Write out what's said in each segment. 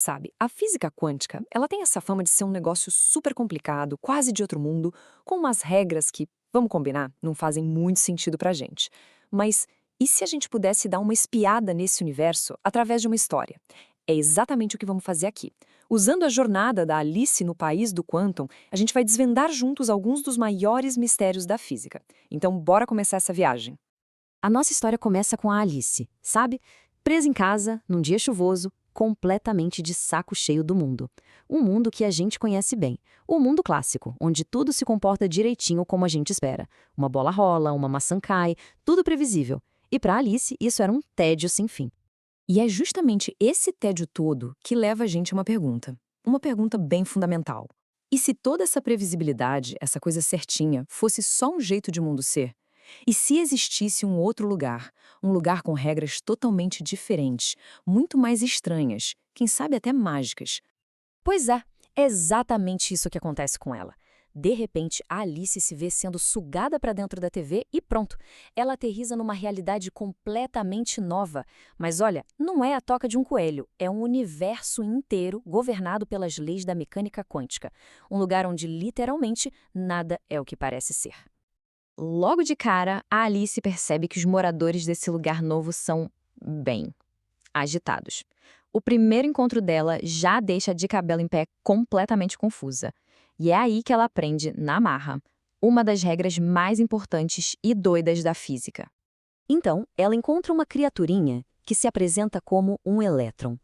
Sabe, a física quântica, ela tem essa fama de ser um negócio super complicado, quase de outro mundo, com umas regras que, vamos combinar, não fazem muito sentido pra gente. Mas e se a gente pudesse dar uma espiada nesse universo através de uma história? É exatamente o que vamos fazer aqui. Usando a jornada da Alice no País do Quantum, a gente vai desvendar juntos alguns dos maiores mistérios da física. Então, bora começar essa viagem. A nossa história começa com a Alice, sabe? Presa em casa, num dia chuvoso, completamente de saco cheio do mundo. Um mundo que a gente conhece bem. O mundo clássico, onde tudo se comporta direitinho como a gente espera. Uma bola rola, uma maçã cai, tudo previsível. E para Alice, isso era um tédio sem fim. E é justamente esse tédio todo que leva a gente a uma pergunta. Uma pergunta bem fundamental. E se toda essa previsibilidade, essa coisa certinha, fosse só um jeito de o mundo ser? E se existisse um lugar com regras totalmente diferentes, muito mais estranhas, quem sabe até mágicas? Pois é exatamente isso que acontece com ela. De repente, a Alice se vê sendo sugada para dentro da TV e pronto. Ela aterriza numa realidade completamente nova. Mas olha, não é a toca de um coelho, é um universo inteiro governado pelas leis da mecânica quântica. Um lugar onde, literalmente, nada é o que parece ser. Logo de cara, a Alice percebe que os moradores desse lugar novo são, bem, agitados. O primeiro encontro dela já deixa de cabelo em pé completamente confusa. E é aí que ela aprende, na marra, uma das regras mais importantes e doidas da física. Então, ela encontra uma criaturinha que se apresenta como um elétron.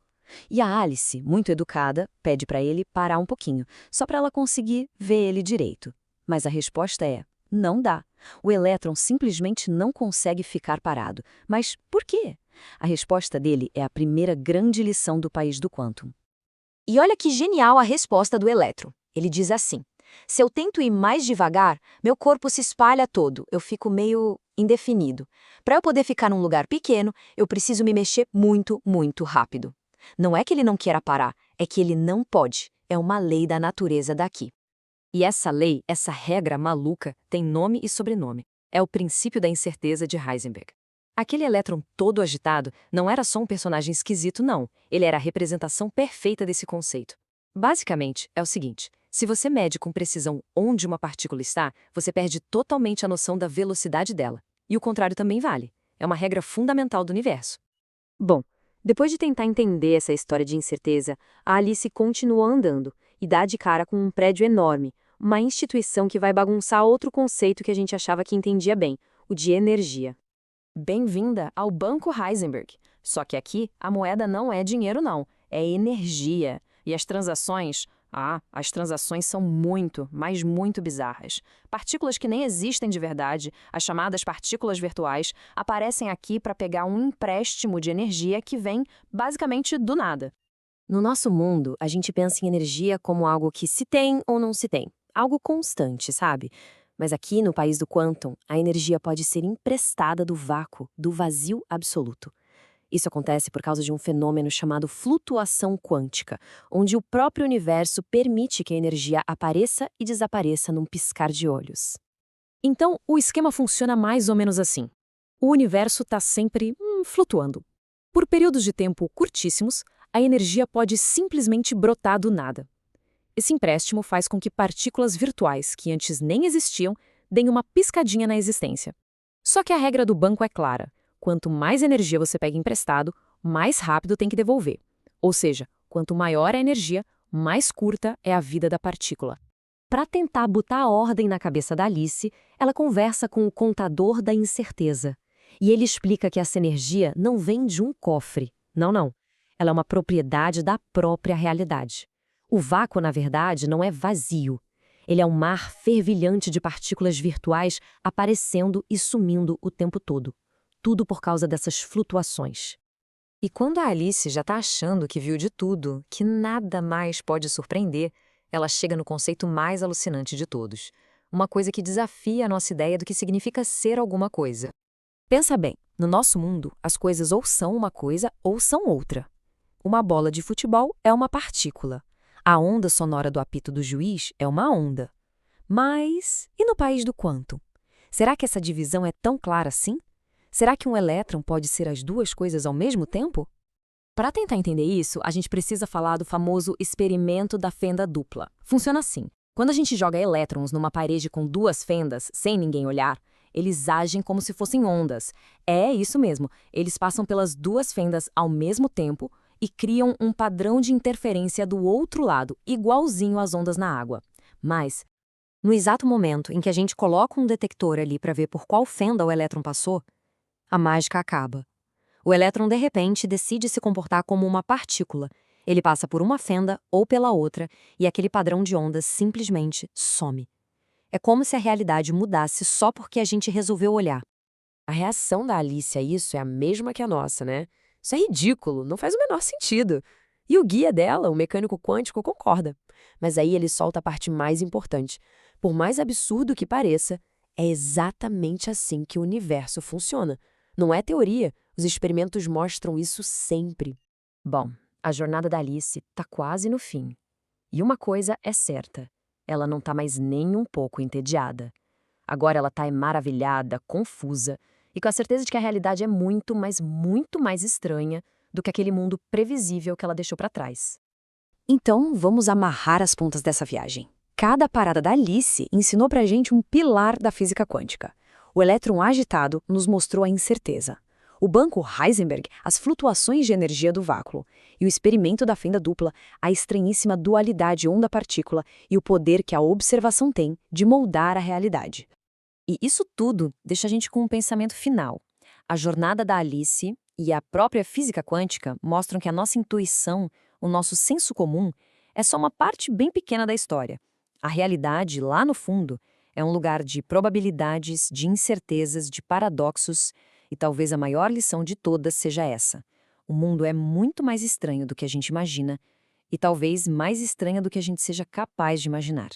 E a Alice, muito educada, pede para ele parar um pouquinho, só para ela conseguir ver ele direito. Mas a resposta é: não dá. O elétron simplesmente não consegue ficar parado. Mas por quê? A resposta dele é a primeira grande lição do país do quantum. E olha que genial a resposta do elétron. Ele diz assim: se eu tento ir mais devagar, meu corpo se espalha todo, eu fico meio indefinido. Para eu poder ficar num lugar pequeno, eu preciso me mexer muito, muito rápido. Não é que ele não queira parar, é que ele não pode. É uma lei da natureza daqui. E essa lei, essa regra maluca, tem nome e sobrenome. É o princípio da incerteza de Heisenberg. Aquele elétron todo agitado não era só um personagem esquisito, não. Ele era a representação perfeita desse conceito. Basicamente, é o seguinte: se você mede com precisão onde uma partícula está, você perde totalmente a noção da velocidade dela. E o contrário também vale. É uma regra fundamental do universo. Bom, depois de tentar entender essa história de incerteza, a Alice continua andando e dá de cara com um prédio enorme, uma instituição que vai bagunçar outro conceito que a gente achava que entendia bem, o de energia. Bem-vinda ao Banco Heisenberg. Só que aqui a moeda não é dinheiro, não. É energia. E as transações são muito, mas muito bizarras. Partículas que nem existem de verdade, as chamadas partículas virtuais, aparecem aqui para pegar um empréstimo de energia que vem basicamente do nada. No nosso mundo, a gente pensa em energia como algo que se tem ou não se tem, algo constante, sabe? Mas aqui no país do quantum, a energia pode ser emprestada do vácuo, do vazio absoluto. Isso acontece por causa de um fenômeno chamado flutuação quântica, onde o próprio universo permite que a energia apareça e desapareça num piscar de olhos. Então, o esquema funciona mais ou menos assim. O universo está sempre flutuando. Por períodos de tempo curtíssimos, a energia pode simplesmente brotar do nada. Esse empréstimo faz com que partículas virtuais, que antes nem existiam, deem uma piscadinha na existência. Só que a regra do banco é clara: quanto mais energia você pega emprestado, mais rápido tem que devolver. Ou seja, quanto maior a energia, mais curta é a vida da partícula. Para tentar botar ordem na cabeça da Alice, ela conversa com o contador da incerteza. E ele explica que essa energia não vem de um cofre. Não, não. Ela é uma propriedade da própria realidade. O vácuo, na verdade, não é vazio. Ele é um mar fervilhante de partículas virtuais aparecendo e sumindo o tempo todo. Tudo por causa dessas flutuações. E quando a Alice já está achando que viu de tudo, que nada mais pode surpreender, ela chega no conceito mais alucinante de todos. Uma coisa que desafia a nossa ideia do que significa ser alguma coisa. Pensa bem, no nosso mundo, as coisas ou são uma coisa ou são outra. Uma bola de futebol é uma partícula. A onda sonora do apito do juiz é uma onda. Mas, e no país do quantum? Será que essa divisão é tão clara assim? Será que um elétron pode ser as duas coisas ao mesmo tempo? Para tentar entender isso, a gente precisa falar do famoso experimento da fenda dupla. Funciona assim. Quando a gente joga elétrons numa parede com duas fendas, sem ninguém olhar, eles agem como se fossem ondas. É isso mesmo, eles passam pelas duas fendas ao mesmo tempo e criam um padrão de interferência do outro lado, igualzinho às ondas na água. Mas, no exato momento em que a gente coloca um detector ali para ver por qual fenda o elétron passou, a mágica acaba. O elétron, de repente, decide se comportar como uma partícula. Ele passa por uma fenda ou pela outra e aquele padrão de ondas simplesmente some. É como se a realidade mudasse só porque a gente resolveu olhar. A reação da Alice a isso é a mesma que a nossa, né? Isso é ridículo, não faz o menor sentido. E o guia dela, o mecânico quântico, concorda. Mas aí ele solta a parte mais importante. Por mais absurdo que pareça, é exatamente assim que o universo funciona. Não é teoria, os experimentos mostram isso sempre. Bom, a jornada da Alice está quase no fim. E uma coisa é certa, ela não está mais nem um pouco entediada. Agora ela está maravilhada, confusa e com a certeza de que a realidade é muito, mas muito mais estranha do que aquele mundo previsível que ela deixou para trás. Então, vamos amarrar as pontas dessa viagem. Cada parada da Alice ensinou pra gente um pilar da física quântica. O elétron agitado nos mostrou a incerteza. O banco Heisenberg, as flutuações de energia do vácuo. E o experimento da fenda dupla, a estranhíssima dualidade onda-partícula e o poder que a observação tem de moldar a realidade. E isso tudo deixa a gente com um pensamento final. A jornada da Alice e a própria física quântica mostram que a nossa intuição, o nosso senso comum, é só uma parte bem pequena da história. A realidade, lá no fundo, é um lugar de probabilidades, de incertezas, de paradoxos, e talvez a maior lição de todas seja essa. O mundo é muito mais estranho do que a gente imagina, e talvez mais estranho do que a gente seja capaz de imaginar.